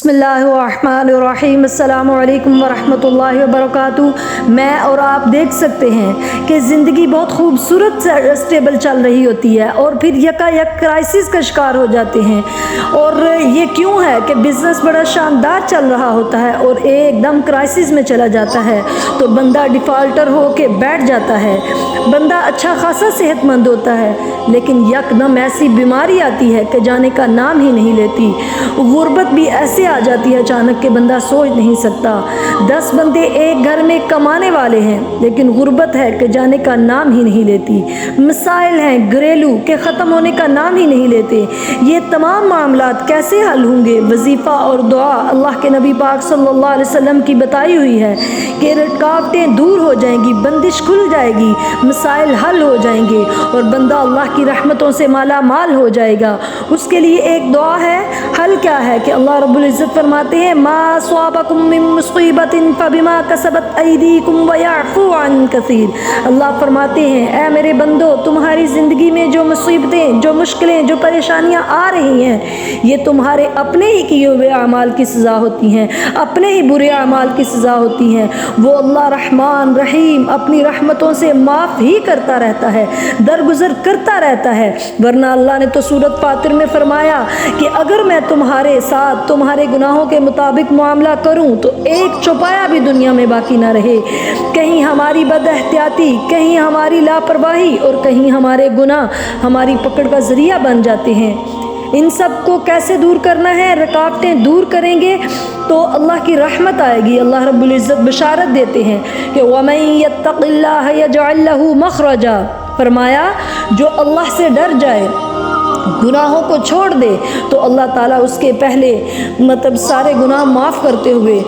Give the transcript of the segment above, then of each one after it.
बिस्मिल्लाहिर्रहमानिर्रहीम। अस्सलामु अलैकुम वरहमतुल्लाहि वबरकातुहू। मैं और आप देख सकते हैं कि ज़िंदगी बहुत खूबसूरत स्टेबल चल रही होती है और फिर यकायक क्राइसिस का शिकार हो जाते हैं। और ये क्यों है कि बिज़नेस बड़ा शानदार चल रहा होता है और एकदम क्राइसिस में चला जाता है तो बंदा डिफ़ॉल्टर हो के बैठ जाता है। बंदा अच्छा खासा सेहतमंद होता है लेकिन यकदम ऐसी बीमारी आती है कि जाने का नाम ही नहीं लेती। गुर्बत भी ऐसे आ जाती है अचानक के बंदा सोच नहीं सकता। 10 बंदे एक घर में कमाने वाले हैं लेकिन गुर्बत है कि जाने का नाम ही नहीं लेती। मसाइल हैं घरेलू के ख़त्म होने का नाम ही नहीं लेते। ये तमाम मामलात कैसे हल होंगे? वजीफ़ा और दुआ अल्लाह के नबी पाक सल्लल्लाहु अलैहि वसल्लम की बताई हुई है कि रुकावटें दूर हो जाएंगी, बंदिश खुल जाएगी, मसाइल हल हो जाएंगे और बंदा अल्लाह की रहमतों से माला माल हो जाएगा। उसके लिए एक दुआ है। हल क्या है कि अल्लाह रब्बुल इज़्ज़त फरमाते हैं मा स्वाबकुम मिन मुसीबतिन फबिमा कसबत अयदीकुम व यअफू अन कसीर। अल्लाह फरमाते हैं ऐ मेरे बंदो, तुम्हारी ज़िंदगी में जो मुसीबतें, जो मुश्किलें, जो परेशानियां आ रही हैं ये तुम्हारे अपने ही किए हुए अमाल की सज़ा होती हैं, अपने ही बुरे अमाल की सज़ा होती हैं। वो अल्लाह रहमान रहीम अपनी रहमतों से माफ़ ही करता रहता है, दरगुजर करता रहता है। वरना अल्लाह ने तो सूरत फातिर में फरमाया कि अगर मैं तुम्हारे साथ तुम्हारे गुनाहों के मुताबिक मामला करूं तो एक चौपाया भी दुनिया में बाकी ना रहे। कहीं हमारी बदएहतियाती, कहीं हमारी लापरवाही और कहीं हमारे गुनाह हमारी पकड़ का ज़रिया बन जाते हैं। इन सब को कैसे दूर करना है? रुकावटें दूर करेंगे तो अल्लाह की रहमत आएगी। अल्लाह रब्बुल इज़्ज़त बशारत देते हैं कि वमन यत्तक़िल्लाह यजअल लहू मख़रजा। फरमाया जो अल्लाह से डर जाए, गुनाहों को छोड़ दे तो अल्लाह ताला उसके पहले सारे गुनाह माफ़ करते हुए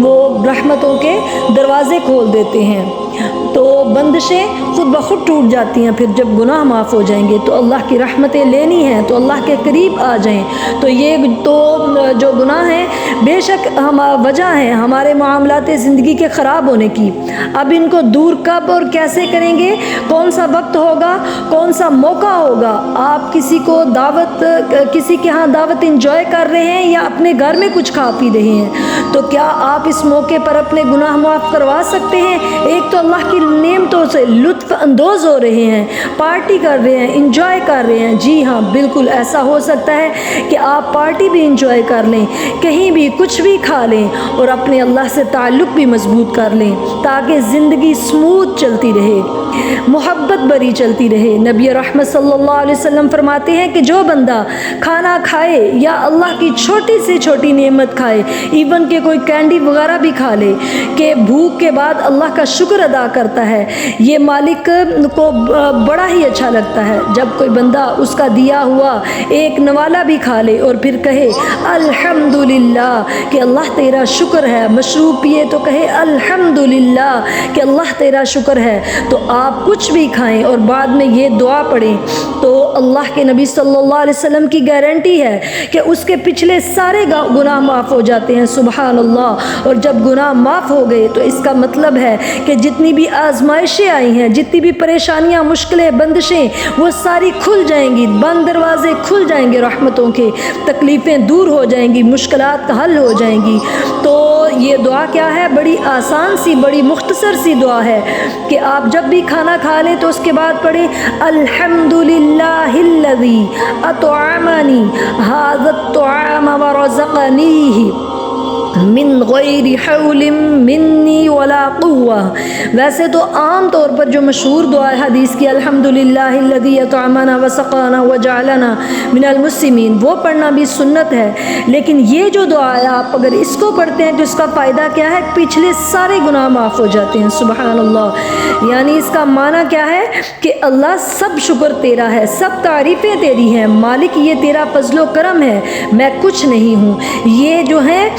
वो रहमतों के दरवाज़े खोल देते हैं। तो बंदिशें खुद ब खुद टूट जाती हैं। फिर जब गुनाह माफ़ हो जाएंगे तो अल्लाह की रहमतें लेनी हैं तो अल्लाह के करीब आ जाएं। तो ये तो जो गुनाह हैं बेशक हम वजह हैं हमारे मामलात ज़िंदगी के ख़राब होने की। अब इनको दूर कब और कैसे करेंगे? कौन सा वक्त होगा, कौन सा मौका होगा? आप किसी को दावत, किसी के यहाँ दावत इंजॉय कर रहे हैं या अपने घर में कुछ खा पी रहे हैं तो क्या आप इस मौके पर अपने गुनाह माफ़ करवा सकते हैं? एक तो अल्लाह की नेमतों से लुत्फ़ अंदोज़ हो रहे हैं, पार्टी कर रहे हैं, इंजॉय कर रहे हैं। जी हाँ, बिल्कुल ऐसा हो सकता है कि आप पार्टी भी इंजॉय कर लें, कहीं भी कुछ भी खा लें और अपने अल्लाह से ताल्लुक़ भी मजबूत कर लें ताकि ज़िंदगी स्मूथ चलती रहे, मोहब्बत भरी चलती रहे। नबी रहमत सल्लल्लाहु अलैहि वसल्लम फरमाते हैं कि जो बंदा खाना खाए या अल्लाह की छोटी से छोटी नेमत खाए, इवन के कोई कैंडी वगैरह भी खा ले, कि भूख के बाद अल्लाह का शुक्र अदा करता है, ये मालिक को बड़ा ही अच्छा लगता है। जब कोई बंदा उसका दिया हुआ एक नवाला भी खा ले और फिर कहे अल्हम्दुलिल्लाह कि अल्लाह तेरा शुक्र है, मशरूब पिए तो कहे अल्हम्दुलिल्लाह कि अल्लाह तेरा शुक्र है। तो आप कुछ भी खाएं और बाद में ये दुआ पढ़ें तो अल्लाह के नबी सल्लल्लाहु अलैहि वसल्लम की गारंटी है कि उसके पिछले सारे गुनाह माफ़ हो जाते हैं। सुबहान अल्लाह। और जब गुनाह माफ़ हो गए तो इसका मतलब है कि जितनी भी आजमाइशें आई हैं, जितनी भी परेशानियां, मुश्किलें, बंदिशें, वो सारी खुल जाएंगी, बंद दरवाजे खुल जाएंगे रहमतों के, तकलीफ़ें दूर हो जाएंगी, मुश्किलात हल हो जाएंगी। तो ये दुआ क्या है? बड़ी आसान सी, बड़ी मुख्तसर सी दुआ है कि आप जब भी खाना खा लें तो उसके बाद पढ़ें अल्हम्दुलिल्लाहिल्लज़ी अतअमनी हाज़ा तुआम व रज़क़नीही मिन गैरि हौलिन मिन्नी वला कुव्वा। वैसे तो आम तौर पर जो मशहूर दुआ है हदीस की अल्हम्दुलिल्लाहिल्लज़ी अतअमना व सक़ाना व जअलना मिनल मुस्लिमीन, वो पढ़ना भी सुन्नत है। लेकिन ये जो दुआ है आप अगर इसको पढ़ते हैं तो इसका फ़ायदा क्या है? पिछले सारे गुनाह माफ़ हो जाते हैं। सुबहान अल्लाह। यानी इसका माना क्या है कि अल्लाह सब शुक्र तेरा है, सब तारीफ़ें तेरी हैं, मालिक ये तेरा फज़्लो करम है, मैं कुछ नहीं हूँ। ये जो है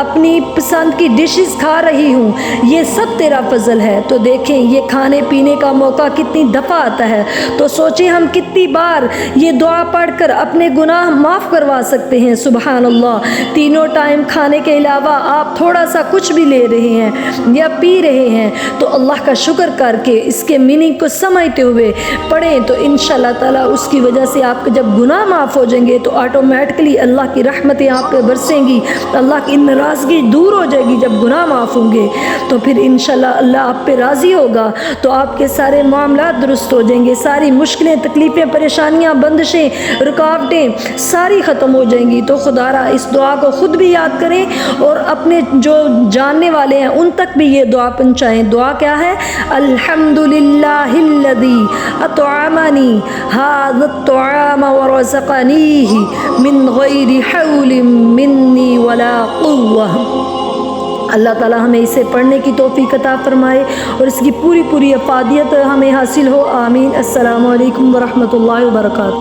اپنی پسند کی ڈشز کھا رہی ہوں، یہ سب تیرا فضل ہے۔ تو دیکھیں یہ کھانے پینے کا موقع کتنی دفعہ آتا ہے، تو سوچیں ہم کتنی بار یہ دعا پڑھ کر اپنے گناہ معاف کروا سکتے ہیں۔ سبحان اللہ، تینوں ٹائم کھانے کے علاوہ آپ تھوڑا سا کچھ بھی لے رہے ہیں یا پی رہے ہیں تو اللہ کا شکر کر کے اس کے میننگ کو سمجھتے ہوئے پڑھیں، تو انشاءاللہ تعالیٰ اس کی وجہ سے آپ کے جب گناہ معاف ہو جائیں گے تو آٹومیٹکلی اللہ کی رحمتیں آپ پہ برسیں گی، اللہ کی ناراضگی دور ہو جائے گی۔ جب گناہ معاف ہوں گے تو پھر انشاءاللہ اللہ آپ پہ راضی ہوگا، تو آپ کے سارے معاملات درست ہو جائیں گے، ساری مشکلیں، تکلیفیں، پریشانیاں، بندشیں، رکاوٹیں ساری ختم ہو جائیں گی۔ تو خدا را اس دعا کو خود بھی یاد کریں اور اپنے جو جاننے والے ہیں ان تک بھی یہ دعا پہنچائیں۔ دعا کیا ہے؟ الحمدللہ الذی اطعمنی ھذا الطعام ورزقنیہ من غیر حول منی ولا قوہ۔ اللہ تعالی ہمیں اسے پڑھنے کی توفیق عطا فرمائے اور اس کی پوری افادیت ہمیں حاصل ہو، آمین۔ السلام علیکم ورحمۃ اللہ وبرکاتہ۔